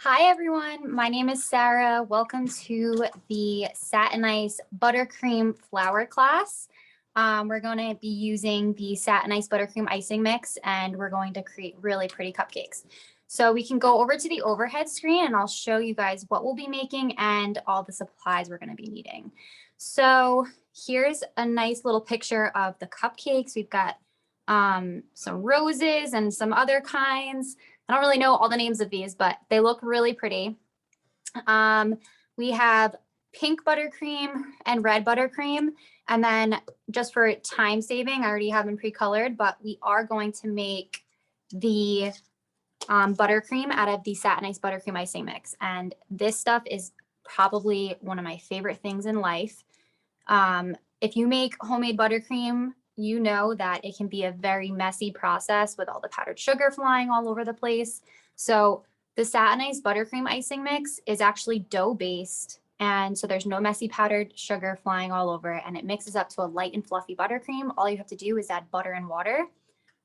Hi everyone, my name is Sarah. Welcome to the Satin Buttercream flower class. We're going to be using the Satin Buttercream icing mix and we're going to create really pretty cupcakes. So we can go over to the overhead screen and I'll show you guys what we'll be making and all the supplies we're going to be needing. So here's a nice little picture of the cupcakes. We've got some roses and some other kinds. I don't really know all the names of these, but they look really pretty. We have pink buttercream and red buttercream. And then just for time saving, I already have them pre-colored, but we are going to make the buttercream out of the Satin Buttercream icing mix. And this stuff is probably one of my favorite things in life. If you make homemade buttercream, you know that it can be a very messy process with all the powdered sugar flying all over the place. So the Satin Buttercream icing mix is actually dough-based. And so there's no messy powdered sugar flying all over, and it mixes up to a light and fluffy buttercream. All you have to do is add butter and water.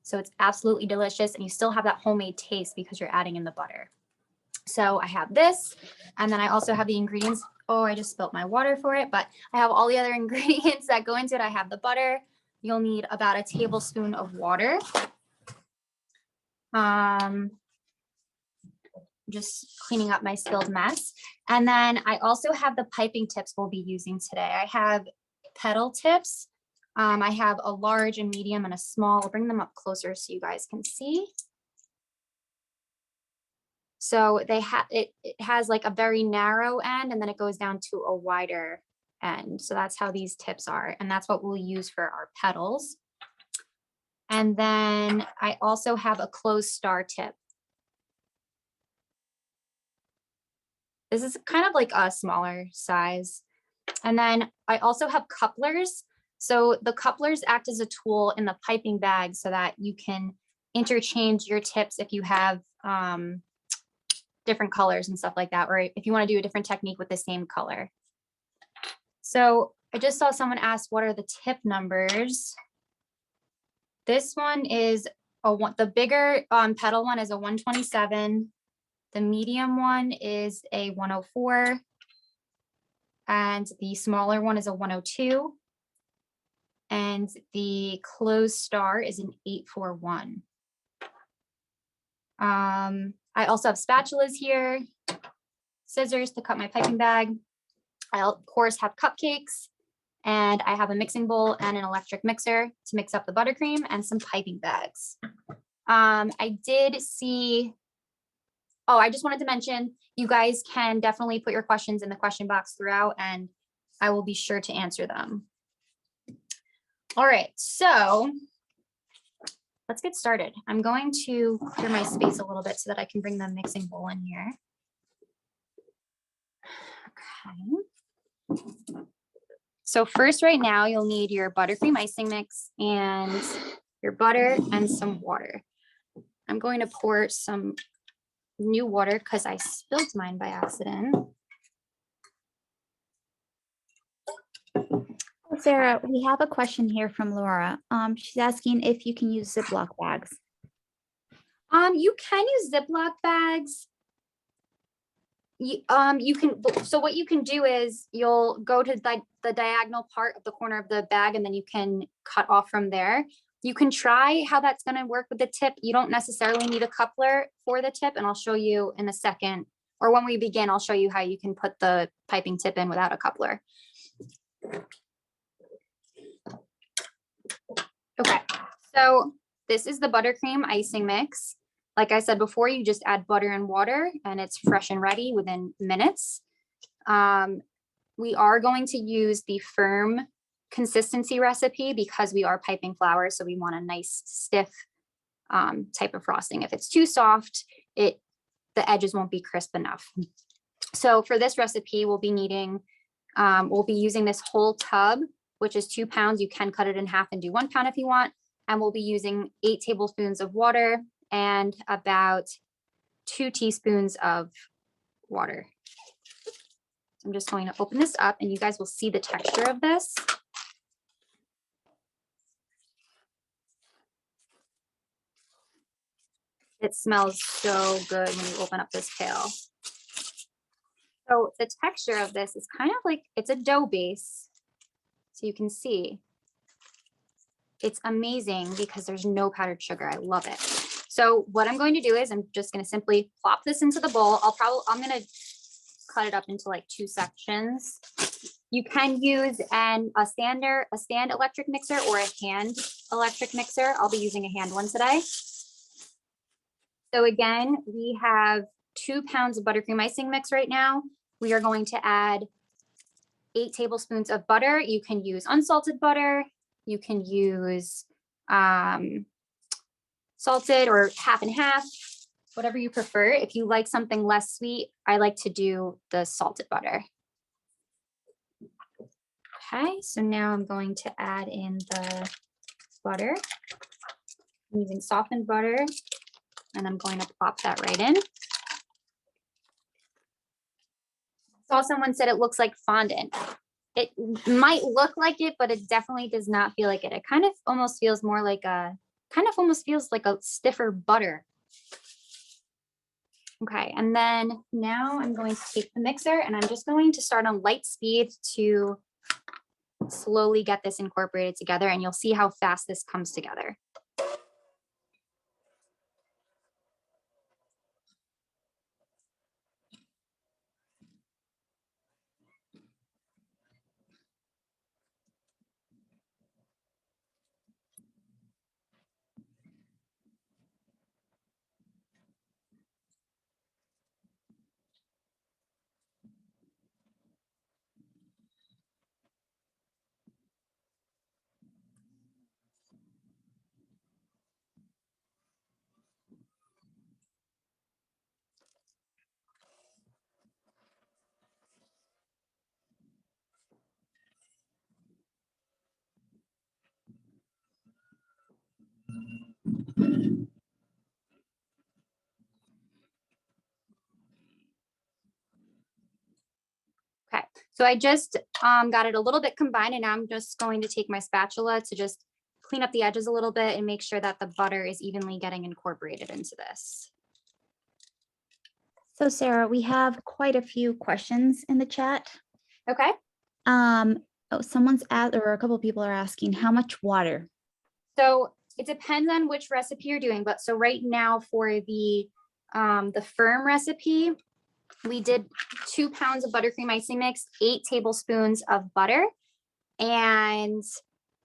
So it's absolutely delicious, and you still have that homemade taste because you're adding in the butter. So I have this, and then I also have the ingredients. Oh, I just spilt my water for it, but I have all the other ingredients that go into it. I have the butter. You'll need about a tablespoon of water. Just cleaning up my spilled mess. And then I also have the piping tips we'll be using today. I have Petal tips. I have a large, a medium, and a small. I'll bring them up closer so you guys can see. So it has like a very narrow end, and then it goes down to a wider end. So that's how these tips are. And that's what we'll use for our petals. And then I also have a closed star tip. This is kind of like a smaller size. And then I also have couplers. So the couplers act as a tool in the piping bag so that you can interchange your tips if you have different colors and stuff like that, or if you want to do a different technique with the same color. So I just saw someone ask, what are the tip numbers? This one is the bigger petal one is a 127. The medium one is a 104. And the smaller one is a 102. And the closed star is an 841. I also have spatulas here, scissors to cut my piping bag. I of course have cupcakes, and I have a mixing bowl and an electric mixer to mix up the buttercream and some piping bags. I did see, I just wanted to mention, you guys can definitely put your questions in the question box throughout, and I will be sure to answer them. All right, so let's get started. I'm going to clear my space a little bit so that I can bring the mixing bowl in here. Okay. So first, right now, you'll need your buttercream icing mix and your butter and some water. I'm going to pour some new water because I spilled mine by accident. Sarah, we have a question here from Laura. She's asking if you can use Ziploc bags. You can use Ziploc bags. You can. So what you can do is you'll go to the diagonal part of the corner of the bag, and then you can cut off from there. You can try how that's going to work with the tip. You don't necessarily need a coupler for the tip, and I'll show you in a second. Or when we begin, I'll show you how you can put the piping tip in without a coupler. Okay, so this is the buttercream icing mix. Like I said before, you just add butter and water, and it's fresh and ready within minutes. We are going to use the firm consistency recipe because we are piping flour, so we want a nice stiff type of frosting. If it's too soft, the edges won't be crisp enough. So for this recipe, we'll be using this whole tub, which is 2 pounds. You can cut it in half and do 1 pound if you want. And we'll be using 8 tablespoons of water and about 2 teaspoons of water. I'm just going to open this up and you guys will see the texture of this. It smells so good when you open up this pail. So the texture of this is kind of like, it's a dough base. So you can see it's amazing because there's no powdered sugar. I love it. So what I'm going to do is I'm just going to simply plop this into the bowl. I'm going to cut it up into like 2 sections. You can use a stand electric mixer or a hand electric mixer. I'll be using a hand one today. So again, we have 2 pounds of buttercream icing mix right now. We are going to add 8 tablespoons of butter. You can use unsalted butter. You can use salted or half and half, whatever you prefer. If you like something less sweet, I like to do the salted butter. Okay, so now I'm going to add in the butter. I'm using softened butter, and I'm going to plop that right in. Saw someone said it looks like fondant. It might look like it, but it definitely does not feel like it. It kind of almost feels more like a stiffer butter. Okay, and then now I'm going to take the mixer and I'm just going to start on light speed to slowly get this incorporated together, and you'll see how fast this comes together. Okay, so I just got it a little bit combined, and now I'm just going to take my spatula to just clean up the edges a little bit and make sure that the butter is evenly getting incorporated into this. So Sarah, we have quite a few questions in the chat. Okay. Someone's asked, or a couple of people are asking, how much water? So it depends on which recipe you're doing, but so right now for the firm recipe, we did 2 pounds of buttercream icing mix, 8 tablespoons of butter, and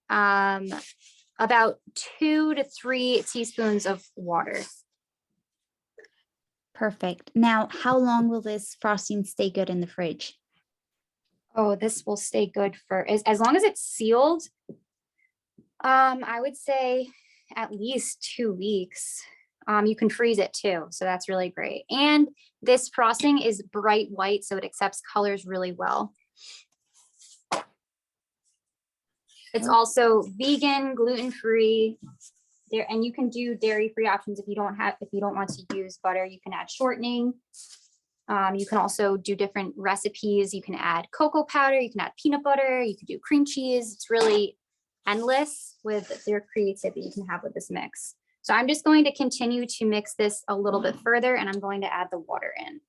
about 2 to 3 teaspoons of water. Perfect. Now, how long will this frosting stay good in the fridge? Oh, this will stay good for as long as it's sealed. I would say at least 2 weeks. You can freeze it too, so that's really great. And this frosting is bright white, so it accepts colors really well. It's also vegan, gluten-free. And you can do dairy-free options if you don't want to use butter. You can add shortening. You can also do different recipes. You can add cocoa powder, you can add peanut butter, you can do cream cheese. It's really endless with their creativity you can have with this mix. So I'm just going to continue to mix this a little bit further, and I'm going to add the water in.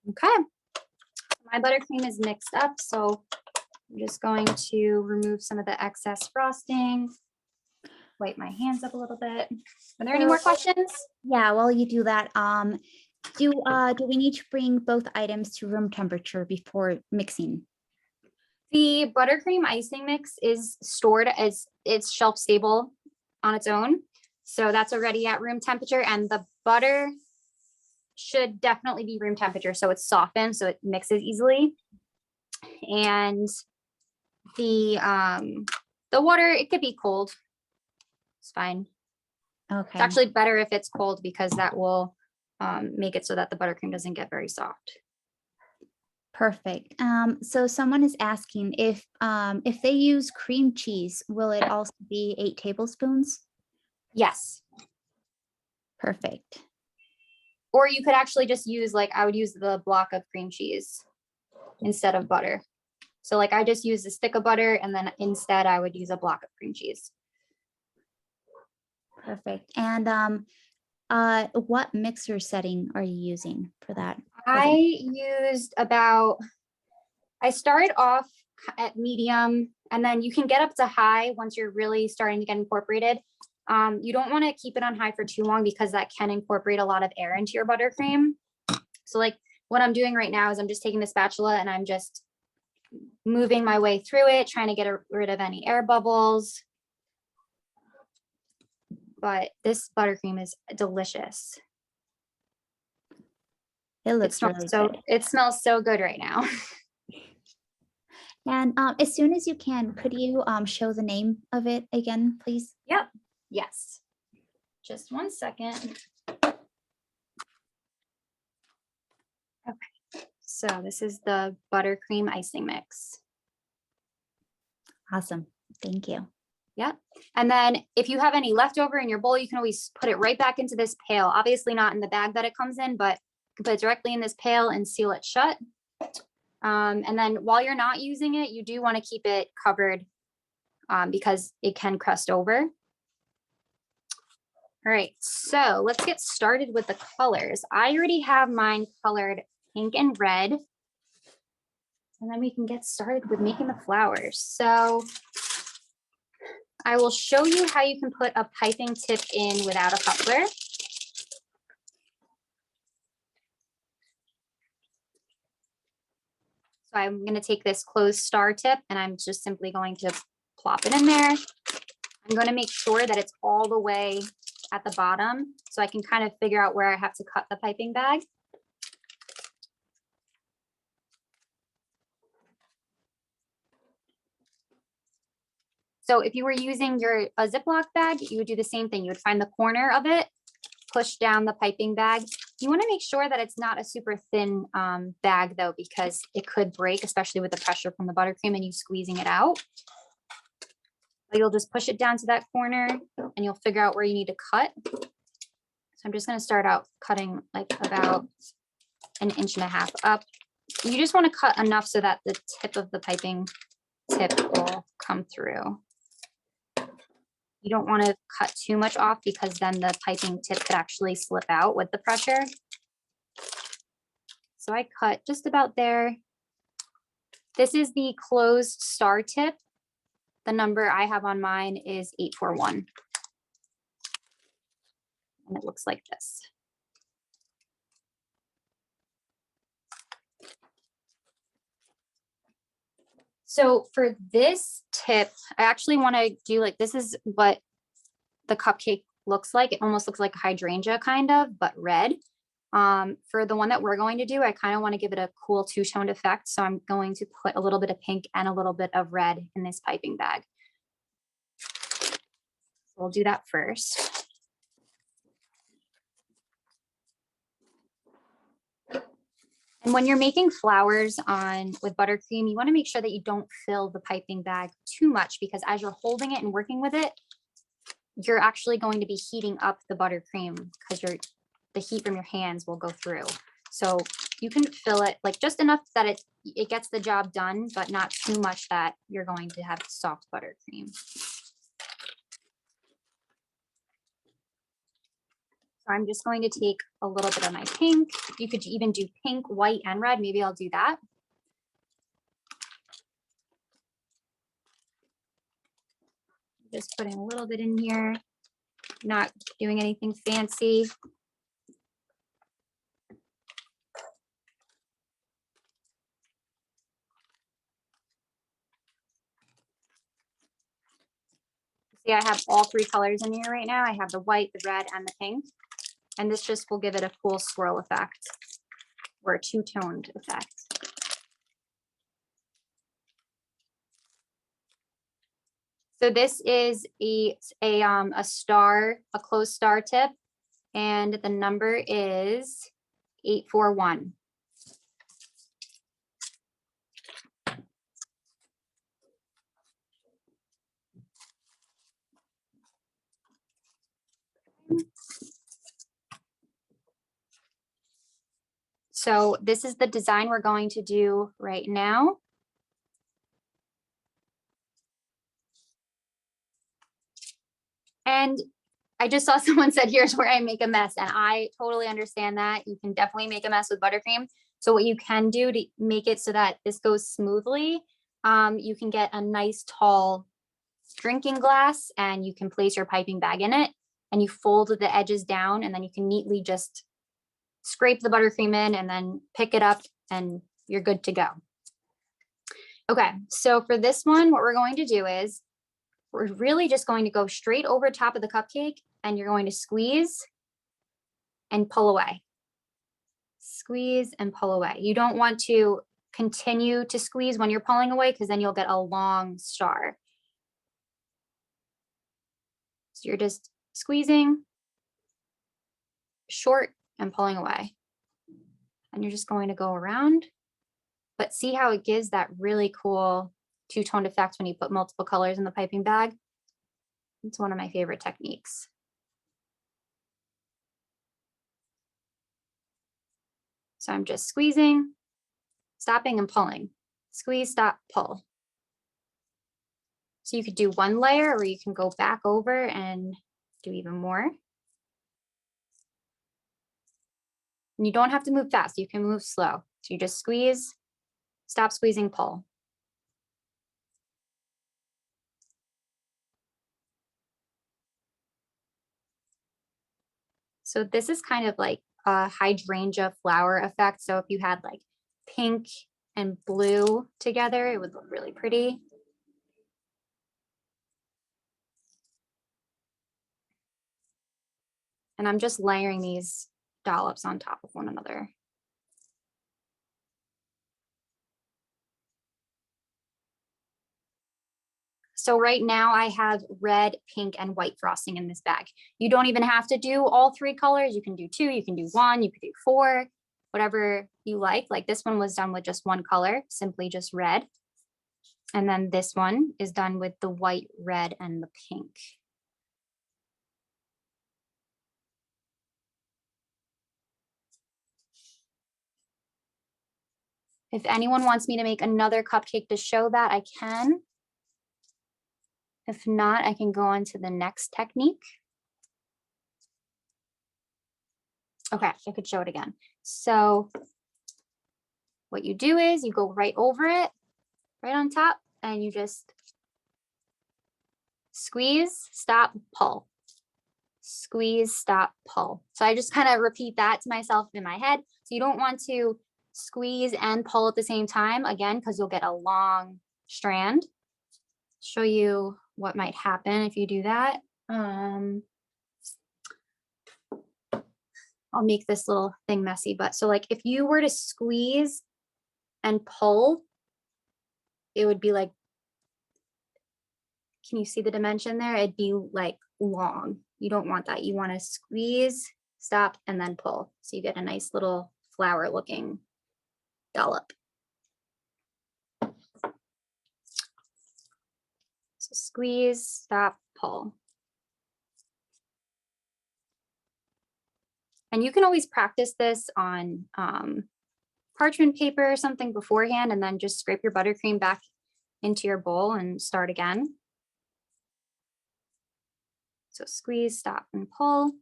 Okay, my buttercream is mixed up, so I'm just going to remove some of the excess frosting, wipe my hands up a little bit. Are there any more questions? Yeah, while you do that, do we need to bring both items to room temperature before mixing? The buttercream icing mix is stored as it's shelf stable on its own. So that's already at room temperature, and the butter should definitely be room temperature. So it's softened, so it mixes easily. And the water, it could be cold. It's fine. Okay. It's actually better if it's cold because that will make it so that the buttercream doesn't get very soft. Perfect. So someone is asking if they use cream cheese, will it also be 8 tablespoons? Yes. Perfect. Or you could actually just use, like, I would use the block of cream cheese instead of butter. So like I just use a stick of butter and then instead I would use a block of cream cheese. Perfect. And what mixer setting are you using for that? I started off at medium, and then you can get up to high once you're really starting to get incorporated. You don't want to keep it on high for too long because that can incorporate a lot of air into your buttercream. So like what I'm doing right now is I'm just taking the spatula and I'm just moving my way through it, trying to get rid of any air bubbles. But this buttercream is delicious. It looks really good. It smells so good right now. And as soon as you can, could you show the name of it again, please? Yep. Yes. Just one second. Okay. So this is the buttercream icing mix. Awesome. Thank you. Yeah. And then if you have any leftover in your bowl, you can always put it right back into this pail. Obviously not in the bag that it comes in, but you can put it directly in this pail and seal it shut. And then while you're not using it, you do want to keep it covered because it can crust over. All right, so let's get started with the colors. I already have mine colored pink and red. And then we can get started with making the flowers. So I will show you how you can put a piping tip in without a coupler. So I'm going to take this closed star tip and I'm just simply going to plop it in there. I'm going to make sure that it's all the way at the bottom so I can kind of figure out where I have to cut the piping bag. So if you were using a Ziploc bag, you would do the same thing. You would find the corner of it, push down the piping bag. You want to make sure that it's not a super thin bag though, because it could break, especially with the pressure from the buttercream and you squeezing it out. But you'll just push it down to that corner and you'll figure out where you need to cut. So I'm just going to start out cutting like about 1.5 inches up. You just want to cut enough so that the tip of the piping tip will come through. You don't want to cut too much off because then the piping tip could actually slip out with the pressure. So I cut just about there. This is the closed star tip. The number I have on mine is 841. And it looks like this. So for this tip, I actually want to do like, this is what the cupcake looks like. It almost looks like a hydrangea kind of, but red. For the one that we're going to do, I kind of want to give it a cool two-toned effect. So I'm going to put a little bit of pink and a little bit of red in this piping bag. So we'll do that first. And when you're making flowers with buttercream, you want to make sure that you don't fill the piping bag too much because as you're holding it and working with it, you're actually going to be heating up the buttercream because the heat from your hands will go through. So you can fill it like just enough that it gets the job done, but not too much that you're going to have soft buttercream. So I'm just going to take a little bit of my pink. You could even do pink, white, and red. Maybe I'll do that. Just putting a little bit in here, not doing anything fancy. See, I have all 3 colors in here right now. I have the white, the red, and the pink. And this just will give it a cool swirl effect or a two-toned effect. So this is a closed star tip, and the number is 841. So this is the design we're going to do right now. And I just saw someone said, here's where I make a mess. And I totally understand that. You can definitely make a mess with buttercream. So what you can do to make it so that this goes smoothly, you can get a nice tall drinking glass and you can place your piping bag in it and you fold the edges down and then you can neatly just scrape the buttercream in and then pick it up and you're good to go. Okay, so for this one, what we're going to do is we're really just going to go straight over top of the cupcake and you're going to squeeze and pull away. Squeeze and pull away. You don't want to continue to squeeze when you're pulling away because then you'll get a long star. So you're just squeezing short and pulling away. And you're just going to go around, but see how it gives that really cool two-toned effect when you put multiple colors in the piping bag. It's one of my favorite techniques. So I'm just squeezing, stopping and pulling. Squeeze, stop, pull. So you could do one layer or you can go back over and do even more. And you don't have to move fast, you can move slow. So you just squeeze, stop squeezing, pull. So this is kind of like a hydrangea flower effect. So if you had like pink and blue together, it would look really pretty. And I'm just layering these dollops on top of one another. So right now I have red, pink, and white frosting in this bag. You don't even have to do all three colors. You can do two, you can do one, you could do four, whatever you like. Like this one was done with just one color, simply just red. And then this one is done with the white, red, and the pink. If anyone wants me to make another cupcake to show that, I can. If not, I can go on to the next technique. Okay, I could show it again. So what you do is you go right over it, right on top, and you just squeeze, stop, pull. Squeeze, stop, pull. So I just kind of repeat that to myself in my head. So you don't want to squeeze and pull at the same time, again, because you'll get a long strand. Show you what might happen if you do that. I'll make this little thing messy, but so like if you were to squeeze and pull, it would be like, can you see the dimension there? It'd be like long. You don't want that. You want to squeeze, stop, and then pull. So you get a nice little flower looking dollop. So squeeze, stop, pull. And you can always practice this on parchment paper or something beforehand, and then just scrape your buttercream back into your bowl and start again. So squeeze, stop, and pull.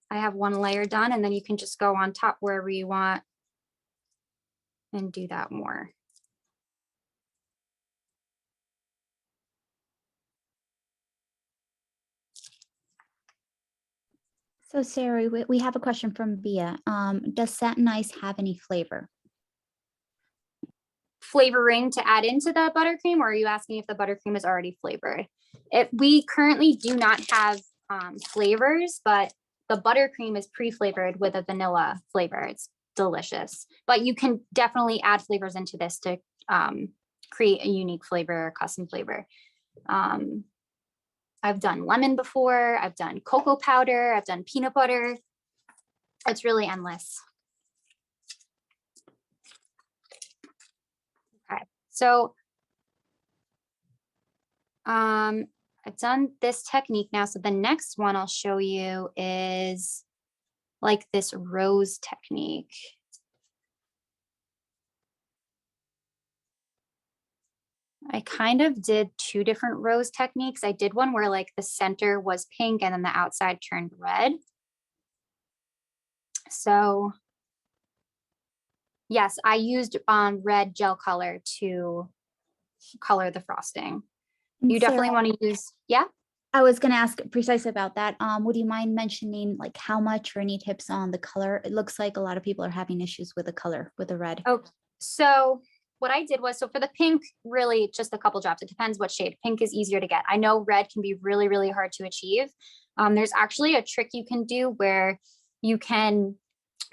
I have one layer done, and then you can just go on top wherever you want and do that more. So Sarah, we have a question from Bia. Does Satin Ice have any flavor? Flavoring to add into the buttercream, or are you asking if the buttercream is already flavored? We currently do not have flavors, but the buttercream is pre-flavored with a vanilla flavor. It's delicious, but you can definitely add flavors into this to create a unique flavor, or custom flavor. I've done lemon before, I've done cocoa powder, I've done peanut butter. It's really endless. Okay, so I've done this technique now. So the next one I'll show you is like this rose technique. I kind of did two different rose techniques. I did one where like the center was pink and then the outside turned red. So yes, I used red gel color to color the frosting. And You definitely Sarah, want to use, yeah? I was going to ask precisely about that. Would you mind mentioning like how much or any tips on the color? It looks like a lot of people are having issues with the color, with the red. Oh, so what I did was, so for the pink, really just a couple drops. It depends what shade. Pink is easier to get. I know red can be really, really hard to achieve. There's actually a trick you can do where you can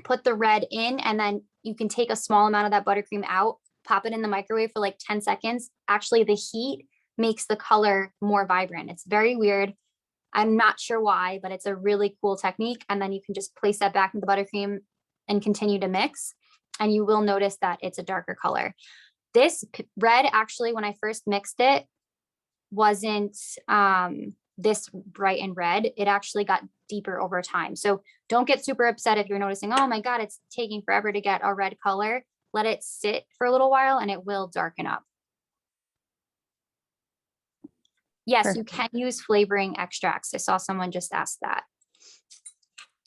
put the red in and then you can take a small amount of that buttercream out, pop it in the microwave for like 10 seconds. Actually, the heat makes the color more vibrant. It's very weird. I'm not sure why, but it's a really cool technique. And then you can just place that back in the buttercream and continue to mix. And you will notice that it's a darker color. This red, actually, when I first mixed it, wasn't this bright and red. It actually got deeper over time. So don't get super upset if you're noticing, oh my God, it's taking forever to get a red color. Let it sit for a little while and it will darken up. Yes, Perfect. you can use flavoring extracts. I saw someone just ask that.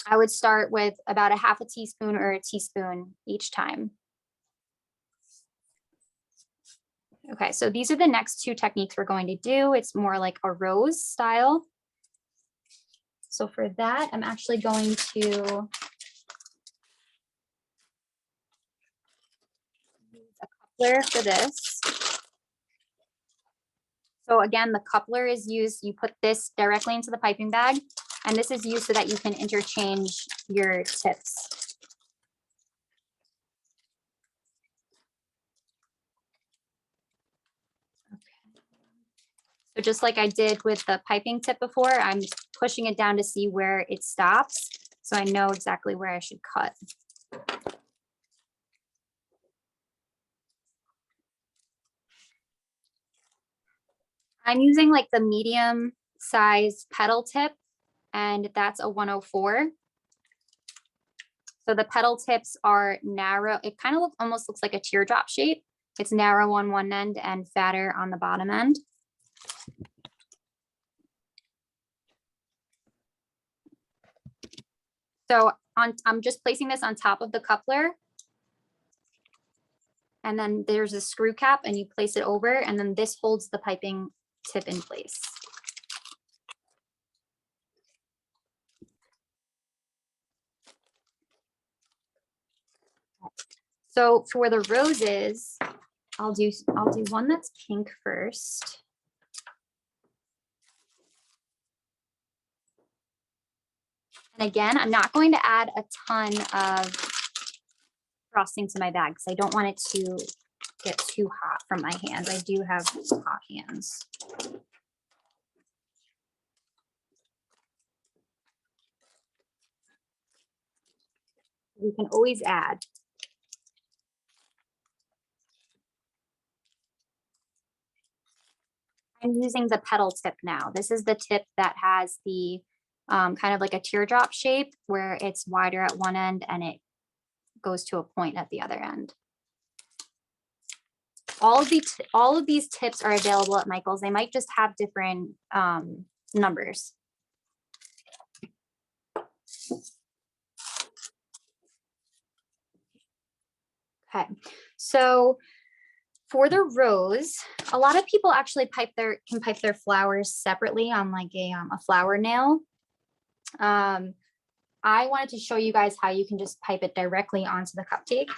I would start with about a half a teaspoon or a teaspoon each time. Okay, so these are the next two techniques we're going to do. It's more like a rose style. So for that, I'm actually going to use a coupler for this. So again, the coupler is used, you put this directly into the piping bag, and this is used so that you can interchange your tips. Okay. So just like I did with the piping tip before, I'm just pushing it down to see where it stops, so I know exactly where I should cut. I'm using like the medium size petal tip, and that's a 104. So the petal tips are narrow. It kind of almost looks like a teardrop shape. It's narrow on one end and fatter on the bottom end. So I'm just placing this on top of the coupler. And then there's a screw cap and you place it over, and then this holds the piping tip in place. So for the roses, I'll do one that's pink first. And again, I'm not going to add a ton of frosting to my bag because I don't want it to get too hot from my hands. I do have hot hands. You can always add. I'm using the petal tip now. This is the tip that has the kind of like a teardrop shape where it's wider at one end and it goes to a point at the other end. All of these tips are available at Michael's. They might just have different numbers. Okay, so for the rose, a lot of people actually can pipe their flowers separately on like a flower nail. I wanted to show you guys how you can just pipe it directly onto the cupcake.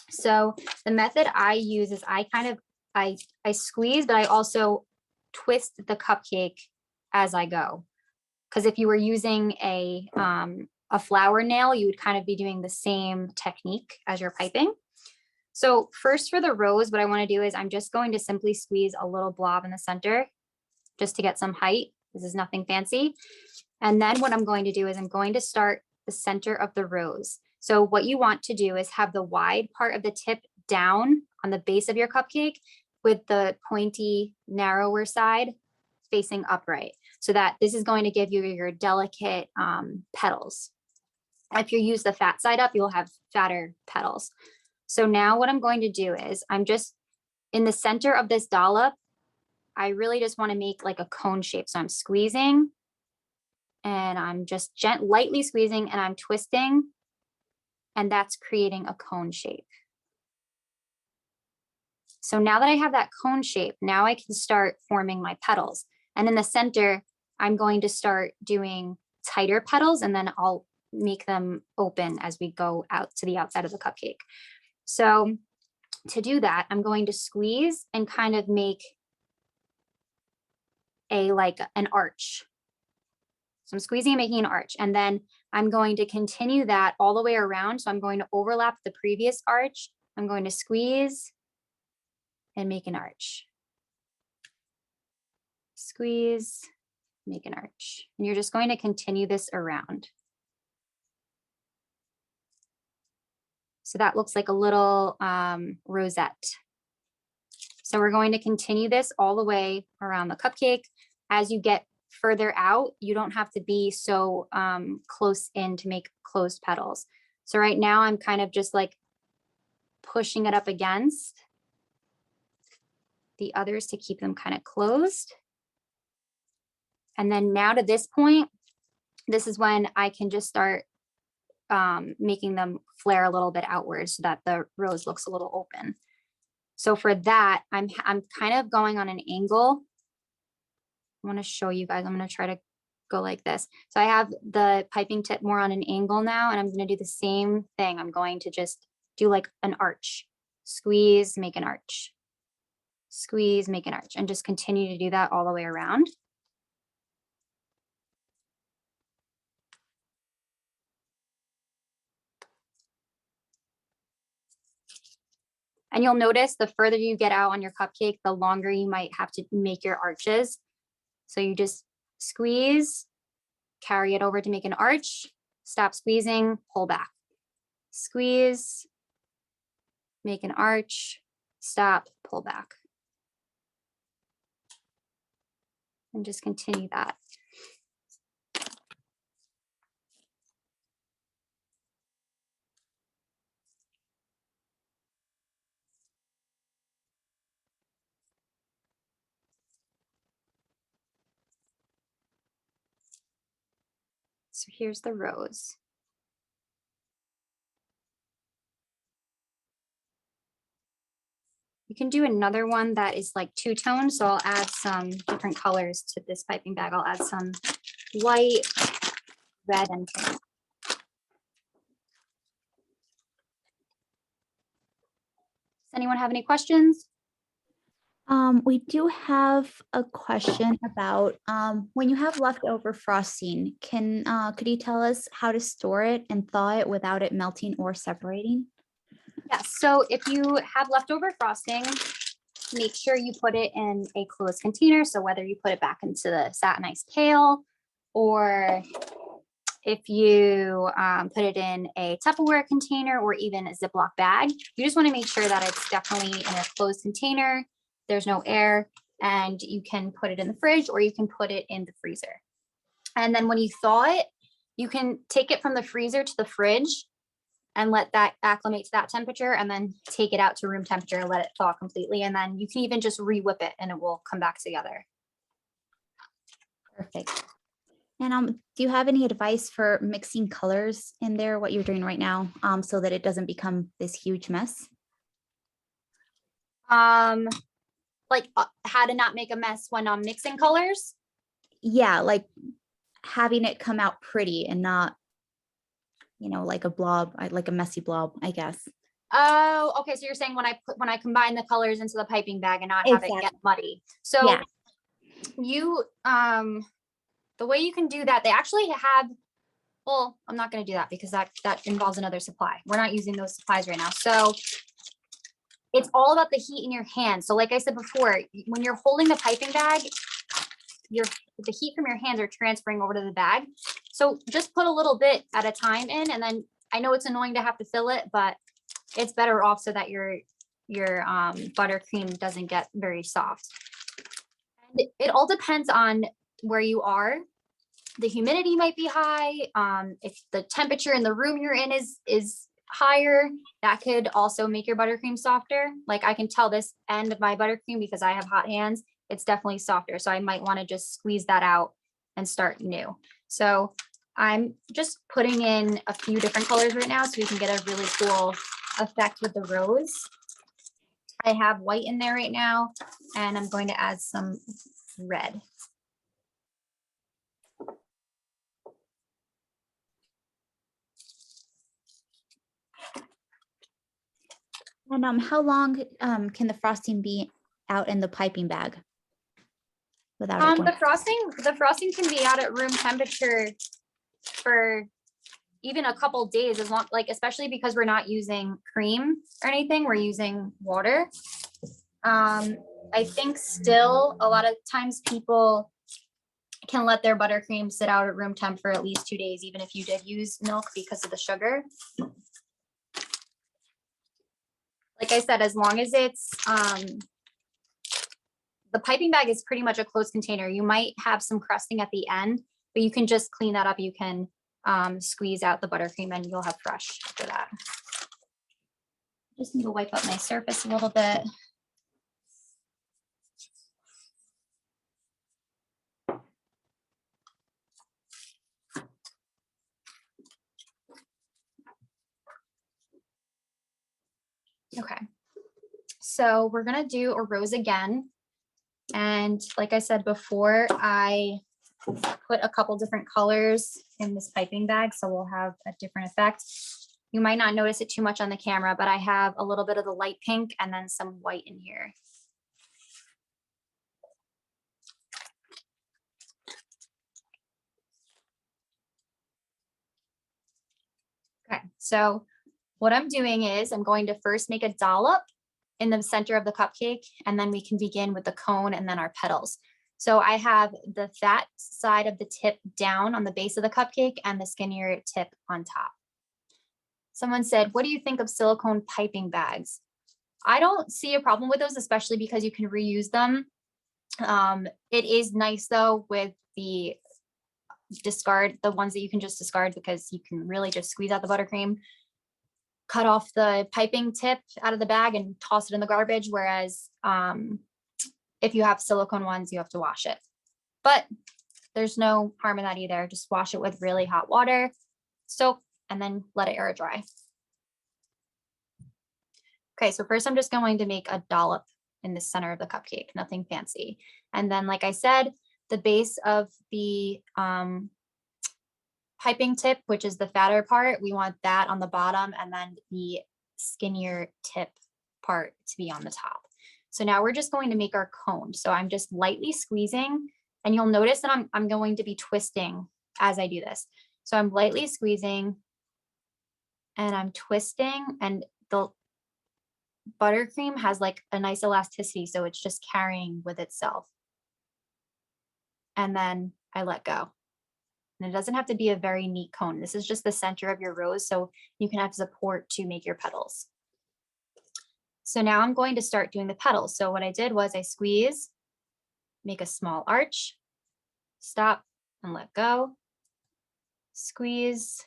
So the method I use is I squeeze, but I also twist the cupcake as I go. Because if you were using a flower nail, you would kind of be doing the same technique as you're piping. So first for the rose, what I want to do is I'm just going to simply squeeze a little blob in the center just to get some height. This is nothing fancy. And then what I'm going to do is I'm going to start the center of the rose. So what you want to do is have the wide part of the tip down on the base of your cupcake with the pointy, narrower side facing upright. So that this is going to give you your delicate petals. If you use the fat side up, you'll have fatter petals. So now what I'm going to do is I'm just in the center of this dollop, I really just want to make like a cone shape. So I'm squeezing and I'm just lightly squeezing and I'm twisting, and that's creating a cone shape. So now that I have that cone shape, now I can start forming my petals. And in the center, I'm going to start doing tighter petals, and then I'll make them open as we go out to the outside of the cupcake. So to do that, I'm going to squeeze and kind of make an arch. So I'm squeezing and making an arch, and then I'm going to continue that all the way around. So I'm going to overlap the previous arch. I'm going to squeeze and make an arch. Squeeze, make an arch. And you're just going to continue this around. So that looks like a little rosette. So we're going to continue this all the way around the cupcake. As you get further out, you don't have to be so close in to make closed petals. So right now I'm kind of just like pushing it up against the others to keep them kind of closed. And then now to this point, this is when I can just start making them flare a little bit outwards so that the rose looks a little open. So for that, I'm kind of going on an angle. I want to show you guys. I'm going to try to go like this. So I have the piping tip more on an angle now, and I'm going to do the same thing. I'm going to just do like an arch. Squeeze, make an arch. Squeeze, make an arch, and just continue to do that all the way around. And you'll notice the further you get out on your cupcake, the longer you might have to make your arches. So you just squeeze, carry it over to make an arch, stop squeezing, pull back. Squeeze, make an arch, stop, pull back. And just continue that. So here's the rose. You can do another one that is like two-tone. So I'll add some different colors to this piping bag. I'll add some white, red, and pink. Does anyone have any questions? We do have a question about when you have leftover frosting, could you tell us how to store it and thaw it without it melting or separating? Yes, so if you have leftover frosting, make sure you put it in a closed container. So whether you put it back into the Satin Ice pail, or if you put it in a Tupperware container or even a Ziploc bag, you just want to make sure that it's definitely in a closed container. There's no air, and you can put it in the fridge or you can put it in the freezer. And then when you thaw it, you can take it from the freezer to the fridge and let that acclimate to that temperature, and then take it out to room temperature and let it thaw completely. And then you can even just re-whip it and it will come back together. Perfect. And do you have any advice for mixing colors in there, what you're doing right now, so that it doesn't become this huge mess? Like how to not make a mess when I'm mixing colors? Yeah, like having it come out pretty and not, like a blob, like a messy blob, I guess. Oh, okay. So you're saying when I combine the colors into the piping bag and not have it get muddy. So yeah. You the way you can do that, they actually have, well, I'm not going to do that because that involves another supply. We're not using those supplies right now. So it's all about the heat in your hand. So like I said before, when you're holding the piping bag, the heat from your hands are transferring over to the bag. So just put a little bit at a time in, and then I know it's annoying to have to fill it, but it's better off so that your buttercream doesn't get very soft. And it all depends on where you are. The humidity might be high. If the temperature in the room you're in is higher, that could also make your buttercream softer. Like I can tell this end of my buttercream because I have hot hands, it's definitely softer. So I might want to just squeeze that out and start new. So I'm just putting in a few different colors right now so we can get a really cool effect with the rose. I have white in there right now, and I'm going to add some red. And how long can the frosting be out in the piping bag without it going? The frosting can be out at room temperature for even a couple days, as long, like, especially because we're not using cream or anything, we're using water. I think still a lot of times people can let their buttercream sit out at room temp for at least 2 days, even if you did use milk because of the sugar. Like I said, as long as it's, the piping bag is pretty much a closed container. You might have some crusting at the end, but you can just clean that up. You can squeeze out the buttercream and you'll have fresh after that. Just need to wipe up my surface a little bit. Okay, so we're gonna do a rose again. And like I said before, I put a couple different colors in this piping bag, so we'll have a different effect. You might not notice it too much on the camera, but I have a little bit of the light pink and then some white in here. Okay, so what I'm doing is I'm going to first make a dollop in the center of the cupcake, and then we can begin with the cone and then our petals. So I have the fat side of the tip down on the base of the cupcake and the skinnier tip on top. Someone said, what do you think of silicone piping bags? I don't see a problem with those, especially because you can reuse them. It is nice though with the ones that you can just discard, because you can really just squeeze out the buttercream, cut off the piping tip out of the bag and toss it in the garbage. Whereas if you have silicone ones, you have to wash it. But there's no harm in that either. Just wash it with really hot water, soak, and then let it air dry. Okay, so first I'm just going to make a dollop in the center of the cupcake, nothing fancy. And then, like I said, the base of the piping tip, which is the fatter part, we want that on the bottom, and then the skinnier tip part to be on the top. So now we're just going to make our cone. So I'm just lightly squeezing, and you'll notice that I'm going to be twisting as I do this. So I'm lightly squeezing and I'm twisting, and the buttercream has like a nice elasticity, so it's just carrying with itself. And then I let go. And it doesn't have to be a very neat cone. This is just the center of your rose, so you can have support to make your petals. So now I'm going to start doing the petals. So what I did was I squeeze, make a small arch, stop and let go, squeeze,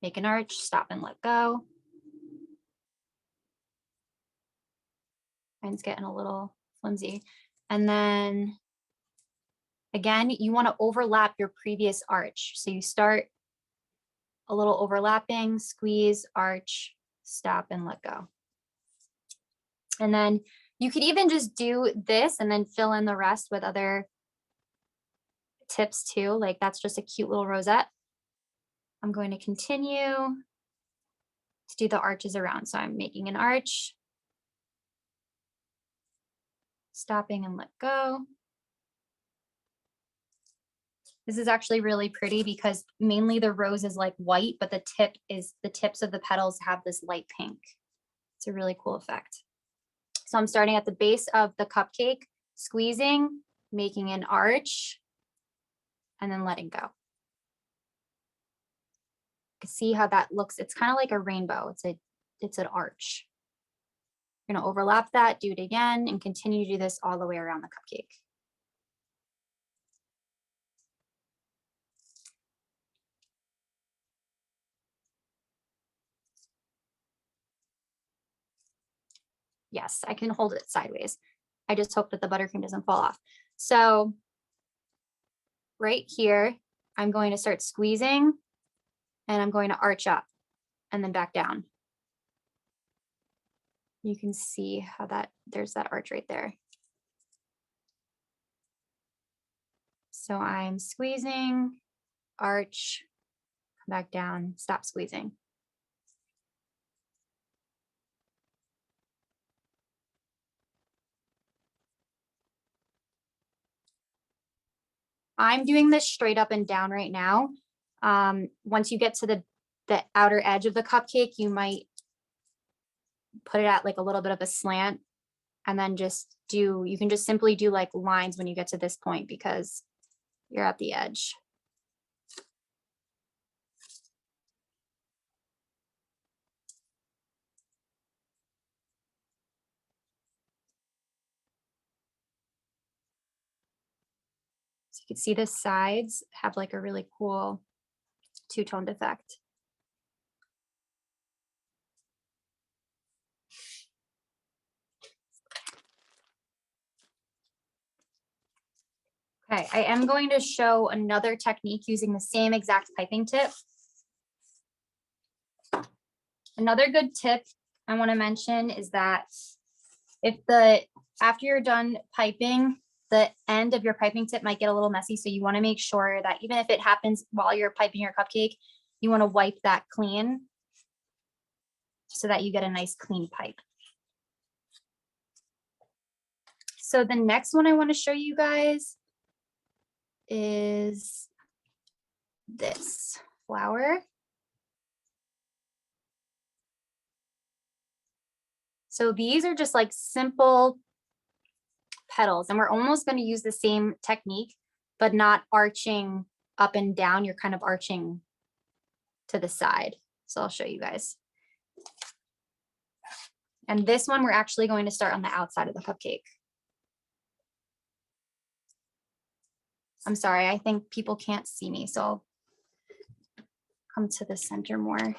make an arch, stop and let go. Mine's getting a little flimsy. And then again, you want to overlap your previous arch. So you start a little overlapping, squeeze, arch, stop, and let go. And then you could even just do this and then fill in the rest with other tips too. Like that's just a cute little rosette. I'm going to continue to do the arches around. So I'm making an arch, stopping and let go. This is actually really pretty because mainly the rose is like white, but the tips of the petals have this light pink. It's a really cool effect. So I'm starting at the base of the cupcake, squeezing, making an arch, and then letting go. See how that looks? It's kind of like a rainbow. It's an arch. You're gonna overlap that, do it again, and continue to do this all the way around the cupcake. Yes, I can hold it sideways. I just hope that the buttercream doesn't fall off. So right here, I'm going to start squeezing and I'm going to arch up and then back down. You can see how there's that arch right there. So I'm squeezing, arch, come back down, stop squeezing. I'm doing this straight up and down right now. Once you get to the outer edge of the cupcake, you might put it at like a little bit of a slant and then you can just simply do like lines when you get to this point because you're at the edge. So you can see the sides have like a really cool two-toned effect. Okay, I am going to show another technique using the same exact piping tip. Another good tip I want to mention is that after you're done piping, the end of your piping tip might get a little messy. So you want to make sure that even if it happens while you're piping your cupcake, you want to wipe that clean so that you get a nice clean pipe. So the next one I want to show you guys is this flower. So these are just like simple petals, and we're almost going to use the same technique, but not arching up and down. You're kind of arching to the side. So I'll show you guys. And this one, we're actually going to start on the outside of the cupcake. I'm sorry, I think people can't see me, so I'll come to the center more.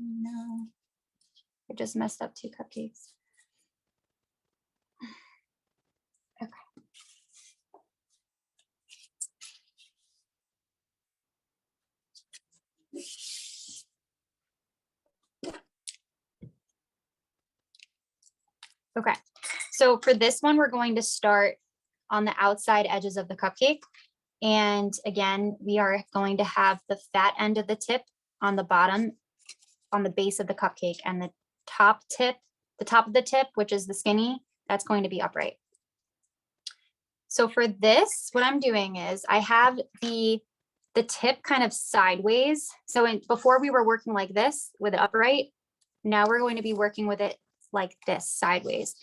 No, I just messed up 2 cupcakes. Okay. Okay, so for this one, we're going to start on the outside edges of the cupcake. And again, we are going to have the fat end of the tip on the bottom, on the base of the cupcake, and the top of the tip, which is the skinny, that's going to be upright. So for this, what I'm doing is I have the tip kind of sideways. So before we were working like this with it upright, now we're going to be working with it like this sideways.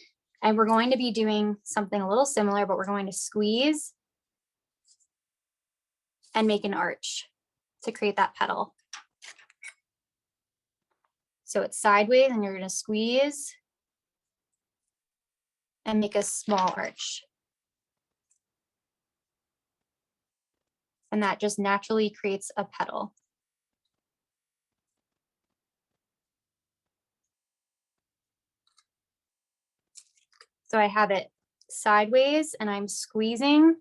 And we're going to be doing something a little similar, but we're going to squeeze and make an arch to create that petal. So it's sideways and you're going to squeeze and make a small arch. And that just naturally creates a petal. So I have it sideways and I'm squeezing.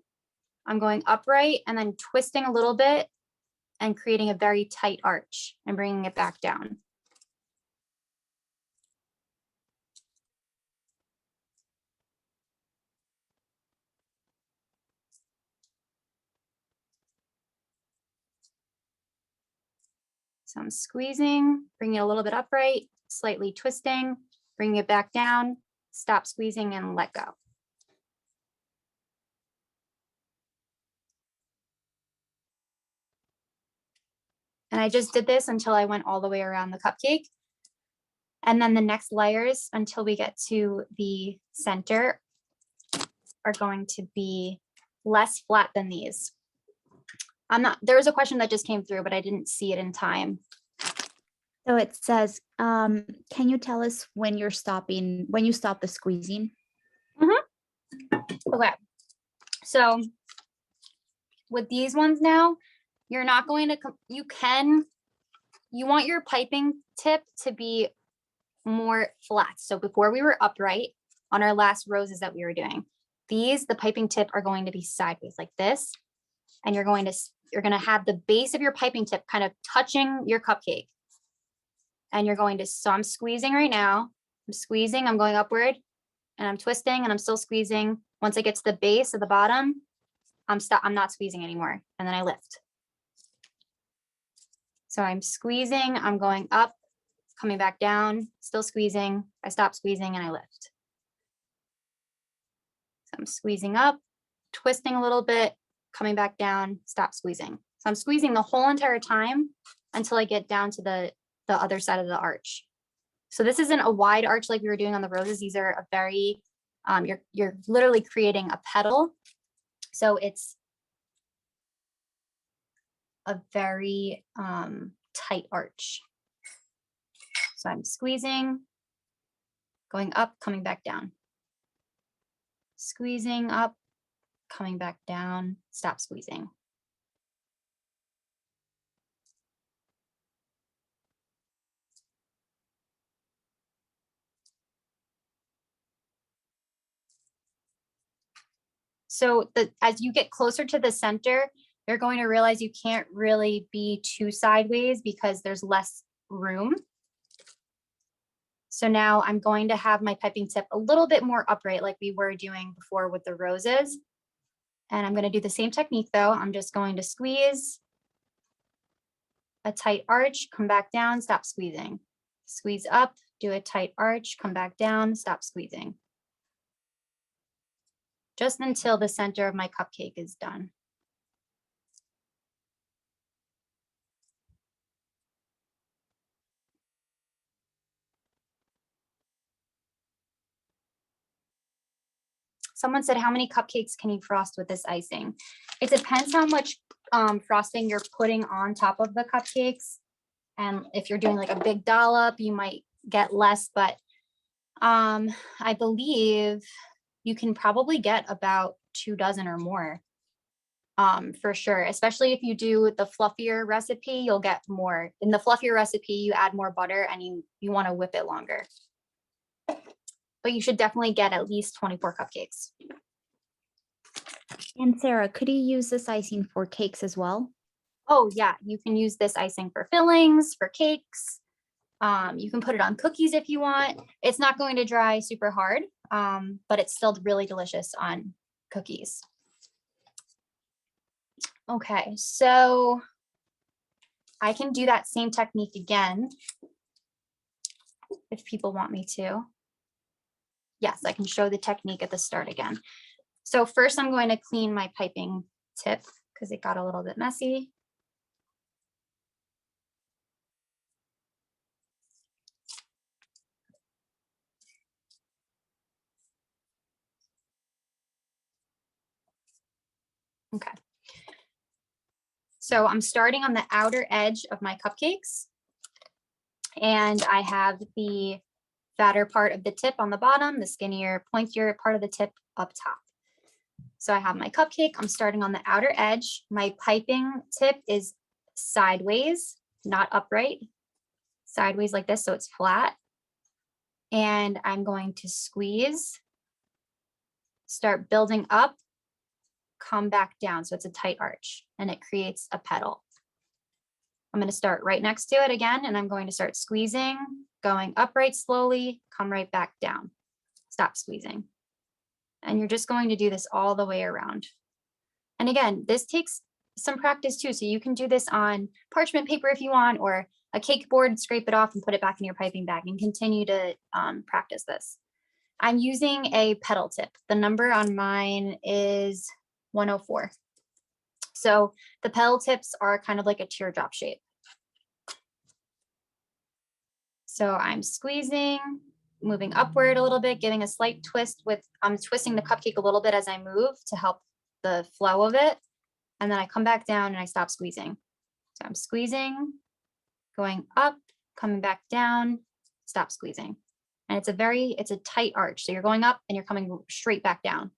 I'm going upright and then twisting a little bit and creating a very tight arch and bringing it back down. So I'm squeezing, bringing it a little bit upright, slightly twisting, bringing it back down, stop squeezing and let go. And I just did this until I went all the way around the cupcake. And then the next layers until we get to the center are going to be less flat than these. There was a question that just came through, but I didn't see it in time. So it says, can you tell us when you stop the squeezing? Okay. So with these ones now, you're not going to, you want your piping tip to be more flat. So before we were upright on our last roses that we were doing, the piping tip are going to be sideways like this. And you're going to have the base of your piping tip kind of touching your cupcake. And you're going to, so I'm squeezing right now. I'm squeezing, I'm going upward and I'm twisting and I'm still squeezing. Once I get to the base of the bottom, I'm not squeezing anymore. And then I lift. So I'm squeezing, I'm going up, coming back down, still squeezing. I stop squeezing and I lift. So I'm squeezing up, twisting a little bit, coming back down, stop squeezing. So I'm squeezing the whole entire time until I get down to the other side of the arch. So this isn't a wide arch like we were doing on the roses. These are a very, you're literally creating a petal. So it's a very tight arch. So I'm squeezing, going up, coming back down. Squeezing up, coming back down, stop squeezing. So as you get closer to the center, you're going to realize you can't really be too sideways because there's less room. So now I'm going to have my piping tip a little bit more upright like we were doing before with the roses. And I'm going to do the same technique though. I'm just going to squeeze a tight arch, come back down, stop squeezing. Squeeze up, do a tight arch, come back down, stop squeezing. Just until the center of my cupcake is done. Someone said, how many cupcakes can you frost with this icing? It depends how much frosting you're putting on top of the cupcakes. And if you're doing like a big dollop, you might get less, but I believe you can probably get about 2 dozen or more for sure. Especially if you do the fluffier recipe, you'll get more. In the fluffier recipe, you add more butter and you want to whip it longer. But you should definitely get at least 24 cupcakes. And Sarah, could you use this icing for cakes as well? Oh yeah, you can use this icing for fillings, for cakes. You can put it on cookies if you want. It's not going to dry super hard, but it's still really delicious on cookies. Okay, so I can do that same technique again if people want me to. Yes, I can show the technique at the start again. So first I'm going to clean my piping tip because it got a little bit messy. Okay. So I'm starting on the outer edge of my cupcakes. And I have the fatter part of the tip on the bottom, the skinnier, pointier part of the tip up top. So I have my cupcake. I'm starting on the outer edge. My piping tip is sideways, not upright. Sideways like this, so it's flat. And I'm going to squeeze, start building up, come back down. So it's a tight arch and it creates a petal. I'm going to start right next to it again, and I'm going to start squeezing, going upright slowly, come right back down. Stop squeezing. And you're just going to do this all the way around. And again, this takes some practice too. So you can do this on parchment paper if you want, or a cake board, scrape it off and put it back in your piping bag and continue to practice this. I'm using a petal tip. The number on mine is 104. So the petal tips are kind of like a teardrop shape. So I'm squeezing, moving upward a little bit, giving a slight twist I'm twisting the cupcake a little bit as I move to help the flow of it. And then I come back down and I stop squeezing. So I'm squeezing, going up, coming back down, stop squeezing. And it's a tight arch. So you're going up and you're coming straight back down.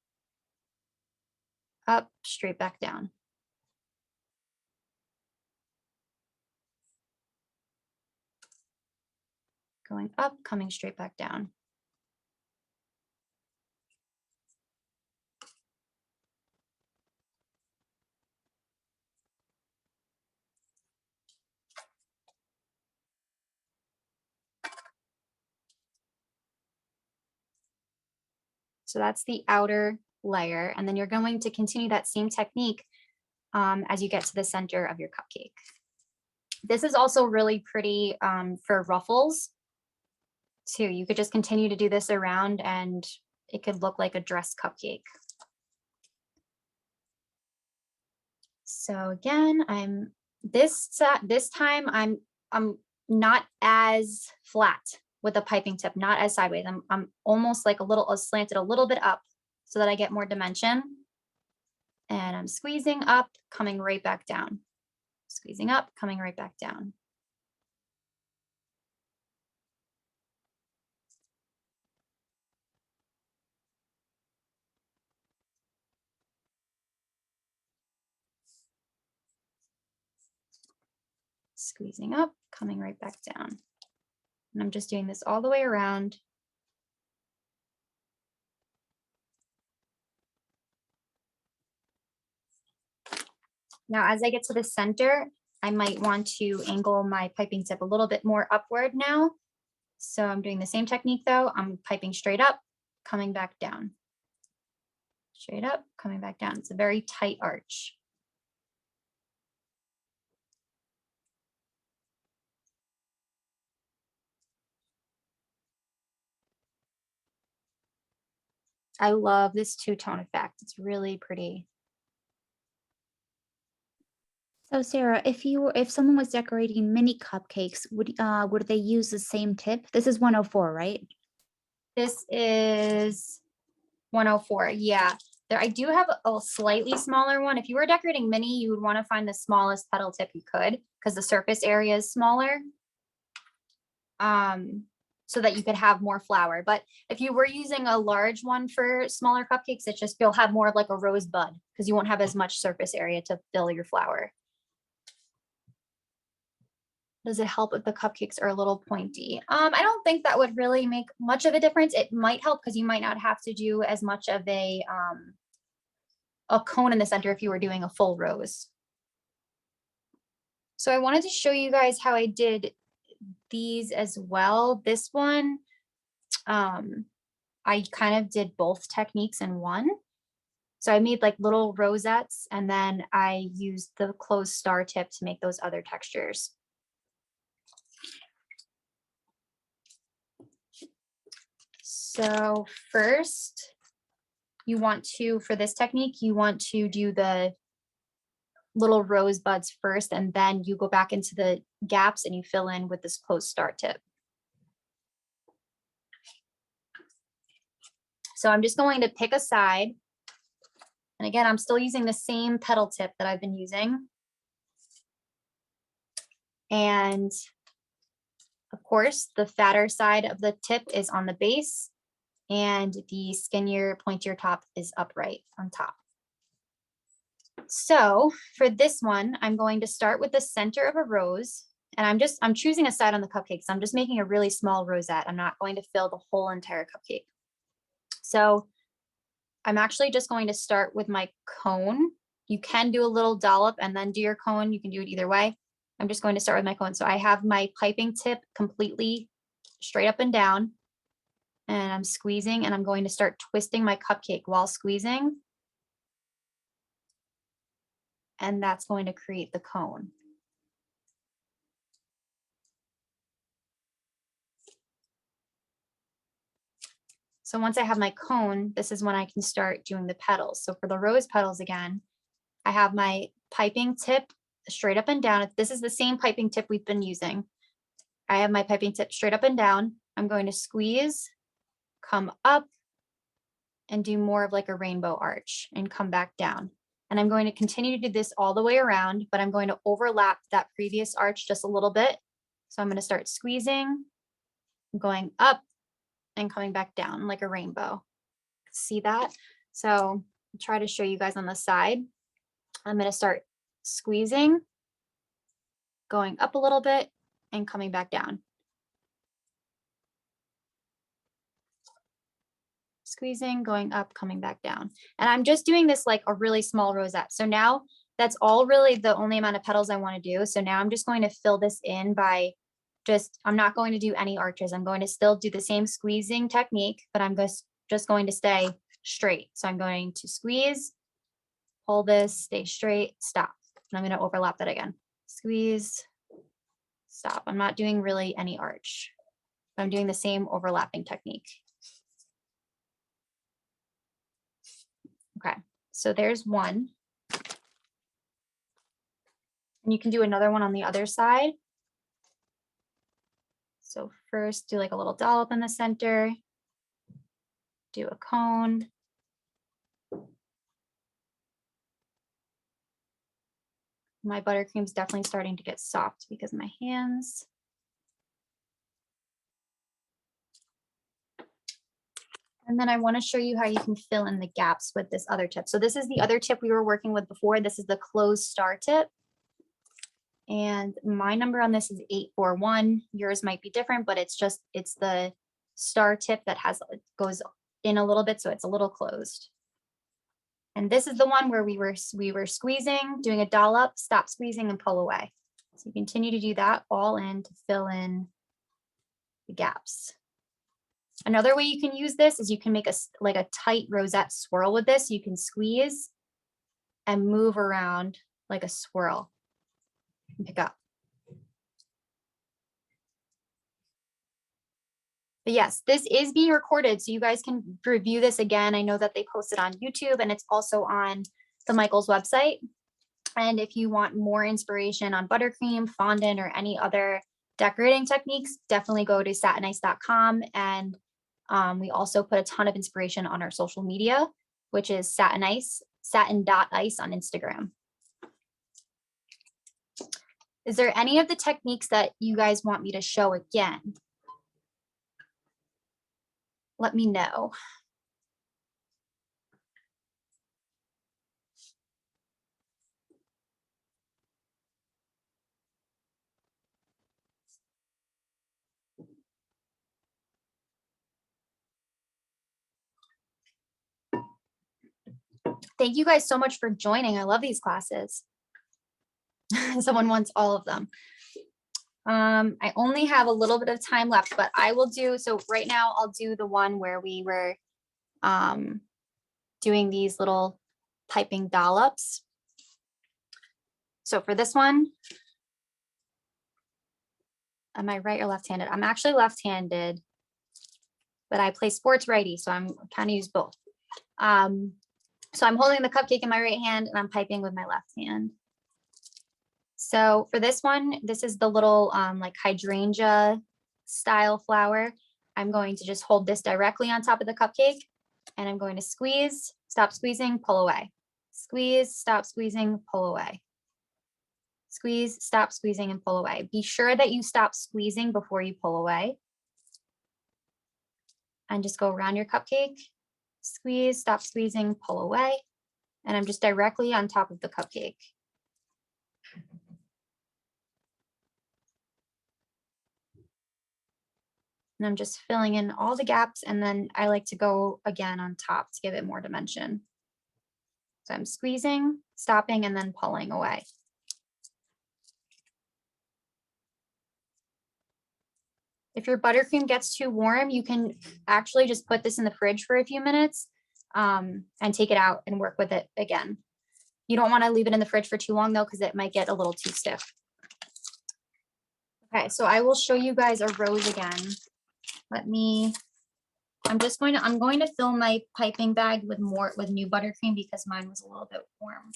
Up, straight back down. Going up, coming straight back down. So that's the outer layer. And then you're going to continue that same technique as you get to the center of your cupcake. This is also really pretty for ruffles too. You could just continue to do this around and it could look like a dress cupcake. So again, this time I'm not as flat with the piping tip, not as sideways. I'm almost like slanted a little bit up so that I get more dimension. And I'm squeezing up, coming right back down. Squeezing up, coming right back down. Squeezing up, coming right back down. And I'm just doing this all the way around. Now, as I get to the center, I might want to angle my piping tip a little bit more upward now. So I'm doing the same technique though. I'm piping straight up, coming back down. Straight up, coming back down. It's a very tight arch. I love this two-tone effect. It's really pretty. So Sarah, if someone was decorating mini cupcakes, would they use the same tip? This is 104, right? This is 104. Yeah. There, I do have a slightly smaller one. If you were decorating mini, you would want to find the smallest petal tip you could because the surface area is smaller. So that you could have more flour. But if you were using a large one for smaller cupcakes, it's just you'll have more of like a rose bud because you won't have as much surface area to fill your flour. Does it help if the cupcakes are a little pointy? I don't think that would really make much of a difference. It might help because you might not have to do as much of a cone in the center if you were doing a full rose. So I wanted to show you guys how I did these as well. This one, I kind of did both techniques in one. So I made like little rosettes and then I used the closed star tip to make those other textures. So first, for this technique, you want to do the little rose buds first, and then you go back into the gaps and you fill in with this closed star tip. So I'm just going to pick a side. And again, I'm still using the same petal tip that I've been using. And of course, the fatter side of the tip is on the base and the skinnier, pointier top is upright on top. So for this one, I'm going to start with the center of a rose, and I'm choosing a side on the cupcake. So I'm just making a really small rosette. I'm not going to fill the whole entire cupcake. So I'm actually just going to start with my cone. You can do a little dollop and then do your cone. You can do it either way. I'm just going to start with my cone. So I have my piping tip completely straight up and down, and I'm squeezing, and I'm going to start twisting my cupcake while squeezing. And that's going to create the cone. So once I have my cone, this is when I can start doing the petals. So for the rose petals again, I have my piping tip straight up and down. This is the same piping tip we've been using. I have my piping tip straight up and down. I'm going to squeeze, come up, and do more of like a rainbow arch and come back down. And I'm going to continue to do this all the way around, but I'm going to overlap that previous arch just a little bit. So I'm going to start squeezing, going up and coming back down like a rainbow. See that? So I'll try to show you guys on the side. I'm going to start squeezing, going up a little bit and coming back down. Squeezing, going up, coming back down. And I'm just doing this like a really small rosette. So now that's all really the only amount of petals I want to do. So now I'm just going to fill this in by I'm not going to do any arches. I'm going to still do the same squeezing technique, but I'm just going to stay straight. So I'm going to squeeze, pull this, stay straight, stop. And I'm going to overlap that again. Squeeze, stop. I'm not doing really any arch. I'm doing the same overlapping technique. Okay, so there's one. And you can do another one on the other side. So first do like a little dollop in the center, do a cone. My buttercream's definitely starting to get soft because of my hands. And then I want to show you how you can fill in the gaps with this other tip. So this is the other tip we were working with before. This is the closed star tip. And my number on this is 841. Yours might be different, but it's the star tip that goes in a little bit, so it's a little closed. And this is the one where we were squeezing, doing a dollop, stop squeezing and pull away. So you continue to do that all in to fill in the gaps. Another way you can use this is you can make a tight rosette swirl with this. You can squeeze and move around like a swirl. Pick up. But yes, this is being recorded, so you guys can review this again. I know that they post it on YouTube and it's also on the Michaels website. And if you want more inspiration on buttercream, fondant, or any other decorating techniques, definitely go to satinice.com. And we also put a ton of inspiration on our social media, which is satinice, satin.ice on Instagram. Is there any of the techniques that you guys want me to show again? Let me know. Thank you guys so much for joining. I love these classes. Someone wants all of them. I only have a little bit of time left, but I will do, so right now I'll do the one where we were doing these little piping dollops. So for this one, am I right or left-handed? I'm actually left-handed, but I play sports righty, so I'm kind of use both. So I'm holding the cupcake in my right hand and I'm piping with my left hand. So for this one, this is the little like hydrangea style flower. I'm going to just hold this directly on top of the cupcake and I'm going to squeeze, stop squeezing, pull away. Squeeze, stop squeezing, pull away. Squeeze, stop squeezing and pull away. Be sure that you stop squeezing before you pull away. And just go around your cupcake. Squeeze, stop squeezing, pull away. And I'm just directly on top of the cupcake. And I'm just filling in all the gaps, and then I like to go again on top to give it more dimension. So I'm squeezing, stopping, and then pulling away. If your buttercream gets too warm, you can actually just put this in the fridge for a few minutes and take it out and work with it again. You don't want to leave it in the fridge for too long though, because it might get a little too stiff. Okay, so I will show you guys a rose again. I'm going to fill my piping bag with new buttercream because mine was a little bit warm.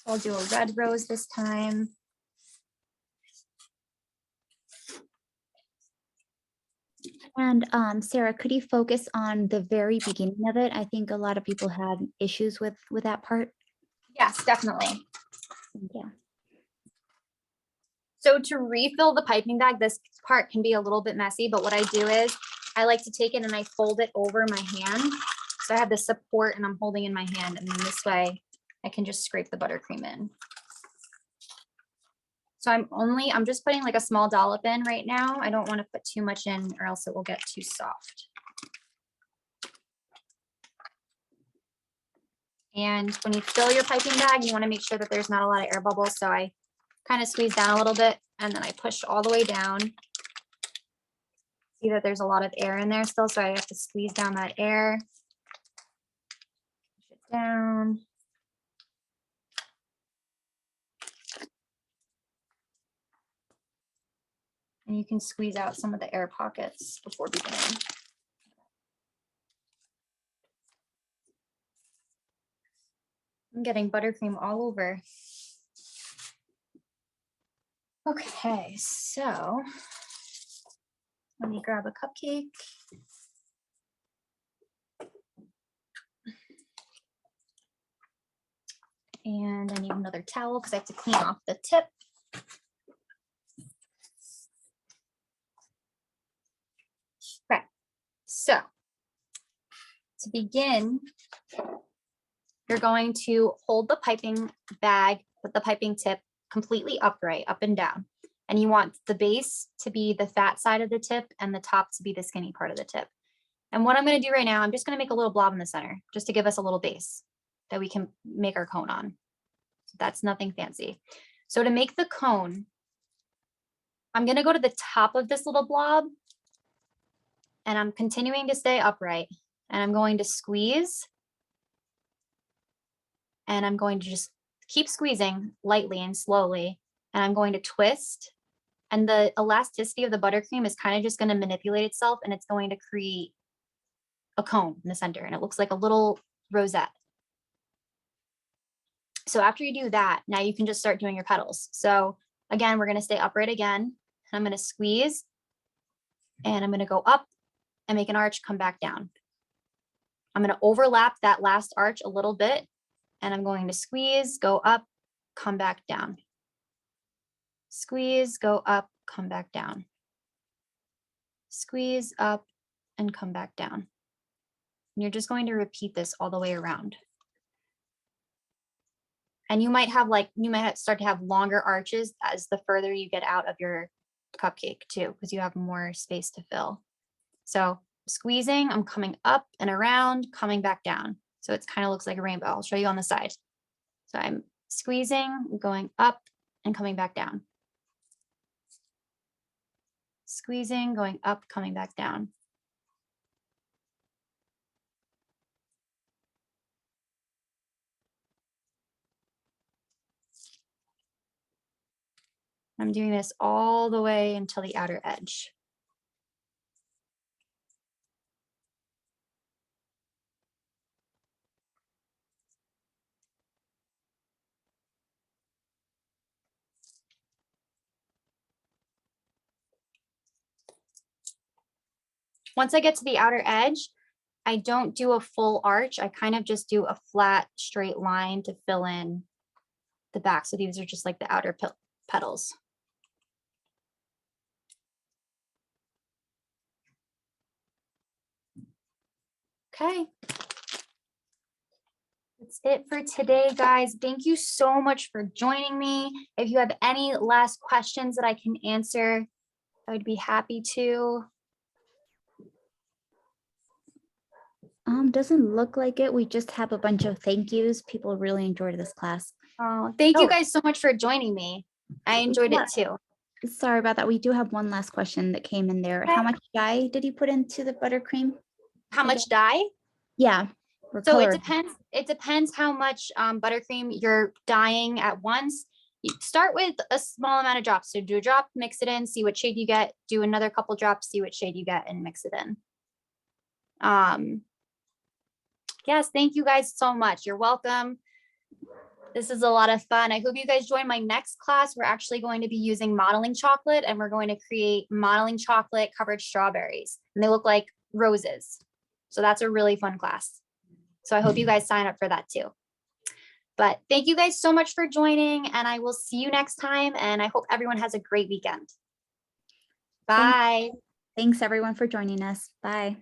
I'll do a red rose this time. And Sarah, could you focus on the very beginning of it? I think a lot of people had issues with that part. Yes, definitely. Yeah. So to refill the piping bag, this part can be a little bit messy, but what I do is I like to take it and I fold it over my hand. So I have the support and I'm holding in my hand, and then this way I can just scrape the buttercream in. So I'm just putting like a small dollop in right now. I don't want to put too much in or else it will get too soft. And when you fill your piping bag, you want to make sure that there's not a lot of air bubbles. So I kind of squeeze down a little bit and then I push all the way down. See that there's a lot of air in there still, so I have to squeeze down that air. Push it down. And you can squeeze out some of the air pockets before beginning. I'm getting buttercream all over. Okay, so let me grab a cupcake. And I need another towel because I have to clean off the tip. Okay, so to begin, you're going to hold the piping bag with the piping tip completely upright, up and down. And you want the base to be the fat side of the tip and the top to be the skinny part of the tip. And what I'm going to do right now, I'm just going to make a little blob in the center just to give us a little base that we can make our cone on. So that's nothing fancy. So to make the cone, I'm going to go to the top of this little blob and I'm continuing to stay upright, and I'm going to squeeze, and I'm going to just keep squeezing lightly and slowly, and I'm going to twist, and the elasticity of the buttercream is kind of just going to manipulate itself, and it's going to create a cone in the center, and it looks like a little rosette. So after you do that, now you can just start doing your petals. So again, we're going to stay upright again, and I'm going to squeeze, and I'm going to go up and make an arch, come back down. I'm going to overlap that last arch a little bit, and I'm going to squeeze, go up, come back down. Squeeze, go up, come back down. Squeeze up and come back down. And you're just going to repeat this all the way around. And you might start to have longer arches as the further you get out of your cupcake too, because you have more space to fill. So squeezing, I'm coming up and around, coming back down. So it kind of looks like a rainbow. I'll show you on the side. So I'm squeezing, going up and coming back down. Squeezing, going up, coming back down. I'm doing this all the way until the outer edge. Once I get to the outer edge, I don't do a full arch. I kind of just do a flat, straight line to fill in the back. So these are just like the outer petals. Okay. That's it for today, guys. Thank you so much for joining me. If you have any last questions that I can answer, I would be happy to. Doesn't look like it. We just have a bunch of thank yous. People really enjoyed this class. Oh, thank you guys so much for joining me. I enjoyed it too. Sorry about that. We do have one last question that came in there. How much dye did you put into the buttercream? How much dye? Yeah. So it depends. It depends how much buttercream you're dyeing at once. You start with a small amount of drops. So do a drop, mix it in, see what shade you get. Do another couple drops, see what shade you get, and mix it in. Yes, thank you guys so much. You're welcome. This is a lot of fun. I hope you guys join my next class. We're actually going to be using modeling chocolate, and we're going to create modeling chocolate covered strawberries, and they look like roses. So that's a really fun class. So I hope you guys sign up for that too. But thank you guys so much for joining, and I will see you next time. And I hope everyone has a great weekend. Bye. Thanks everyone for joining us. Bye.